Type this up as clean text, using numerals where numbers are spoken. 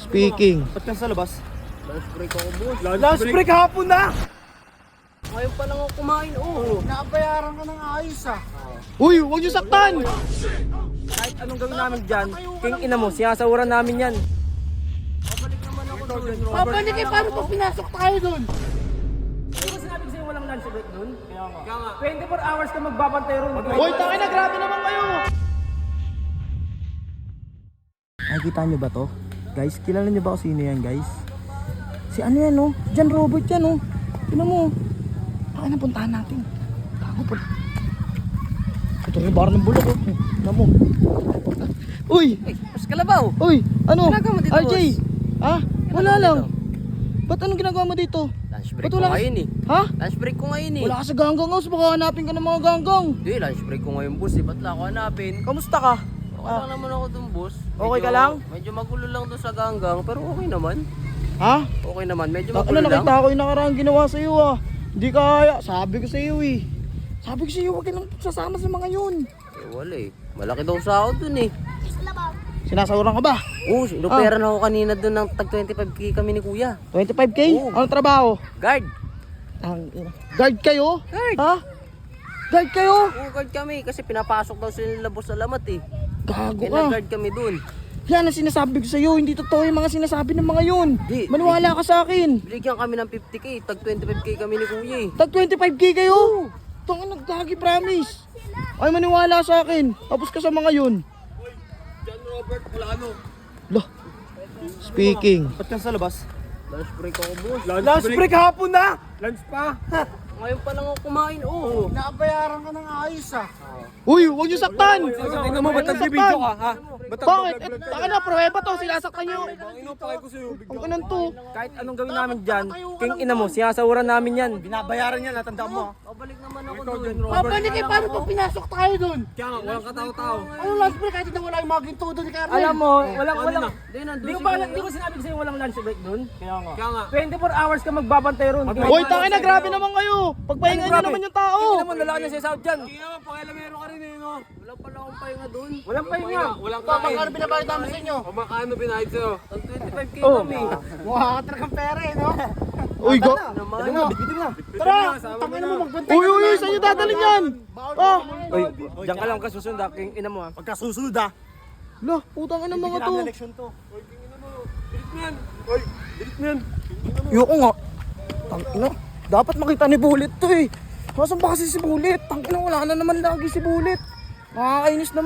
Speaking. Ba't ka sa labas? Lunch break ako, boss. Lunch break hapon na! Ngayon pa lang ako kumain, oh. Nakabayaran ka ng ayos ah. Uy, huwag niyo saktan! Kahit anong gawin namin dyan, king ina mo, sinasawuran namin yan. Babalik naman ako doon. Babalik eh, paano pag pinasok tayo dun? Di ba sinabi ko sa'yo walang lunch break dun? Kaya nga. 24 hours ka magbabantay ron. Uy, tangin na, grabe naman kayo! Nakikita nyo ba to? Guys, kilala nyo ba kung sino yan, guys? Si ano yan, oh? John Robert yan, oh. Tignan mo. Baka napuntahan natin. Tago po. Ito rin bar ng bulok, oh. Tignan mo. Uy! Mas kalabaw. Uy! Ano? Ginagawa mo dito, RJ! boss? Ha? Wala mo lang. dito? Ba't anong ginagawa mo dito? Lunch break Ba't ko wala ka- ngayon, eh. Ha? Lunch break ko ngayon, eh. Wala ka sa ganggang house, baka hanapin ka ng mga ganggang. Hindi, lunch break ko ngayon, boss, eh. Ba't lang ako hanapin? Kamusta ka? Okay lang naman ako dun, boss. Okay ka lang? Medyo magulo lang doon sa ganggang, pero okay naman. Ha? Okay naman, medyo Ano, magulo lang. nakita ko yung nakaraan ginawa sa iyo ah. Hindi kaya. Sabi ko sa iyo eh. Sabi ko sa iyo, huwag ka nang sasama sa mga yun. Eh, wala eh. Malaki daw sa ako dun, eh. Sinasawuran ka ba? Oo, inopera na ako kanina dun ng tag 25k kami ni kuya. 25k? Oo. Anong trabaho? Guard! Guard kayo? Guard! Ha? Guard kayo? Oo, guard kami kasi pinapasok daw sila nila boss sa lamat eh. Gago Kaya ka. nag-guard kami dun. Yan ang sinasabi ko sa iyo, hindi totoo yung mga sinasabi ng mga yun. Di. Maniwala ka sa akin. Binigyan kami ng 50k, tag 25k kami ni kuya eh. Tag 25k kayo? Tong nagkagi promise. Ay maniwala sa akin. Tapos ka sa mga yun. John Robert Fulano. Loh. Speaking. Ba't ka sa labas? Lunch break ako, boss. Lunch break hapon na! Lunch pa! Ngayon pa lang ako kumain, oh. Nakabayaran ka ng ayos ah. Uy, huwag niyo saktan. Tingnan mo, ba't nagbibideo ka ha? Bakit? Taka na, pruweba to, sinasaktan niyo. Inupakay ko sa'yo. Ang kanan to. Kahit anong gawin namin dyan, king ina mo, sinasawuran namin yan. Binabayaran yan, natandaan mo. Babalik naman ako doon. Babalik eh, paano pag pinasok tayo dun? Kaya nga, walang katao-tao. Anong lunch break kahit na wala yung mga ginto dun ni Carmen? Alam mo, walang. Hindi, nandun Di si ba, kuya. di ba sinabi ko sa'yo walang lunch break dun? Kaya nga. 24 hours ka magbabantay ron. Uy, taka na, grabe naman kayo. Pagpahingan niyo naman yung tao. Tingnan mo, lalaki na siya sa dyan. Hindi naman, pakialamero ka rin eh, no? Wala pala akong pahinga doon. Walang pahinga. Walang Magkano binabayad namin sa inyo? Kumakain mo binahid sa'yo. Tag 25k Oh. kami. Mukha ka talagang pera eh, no? Uy, go. Naman. Bitin na. Tara, tangin mo magbantay. Uy, saan niyo dadalhin yan? Ah. Uy, dyan ka lang kasusunod ha, king ina mo ha. Pagka susunod ha. Lah, putang ina mga to. eleksyon to. Uy, king ina mo. Dilit mo yan. Uy, dilit mo yan. Yoko nga. Tangina, dapat makita ni Bullet to eh. Nasaan ba kasi si Bullet? Tangina, wala na naman lagi si Bullet. Nakakainis naman.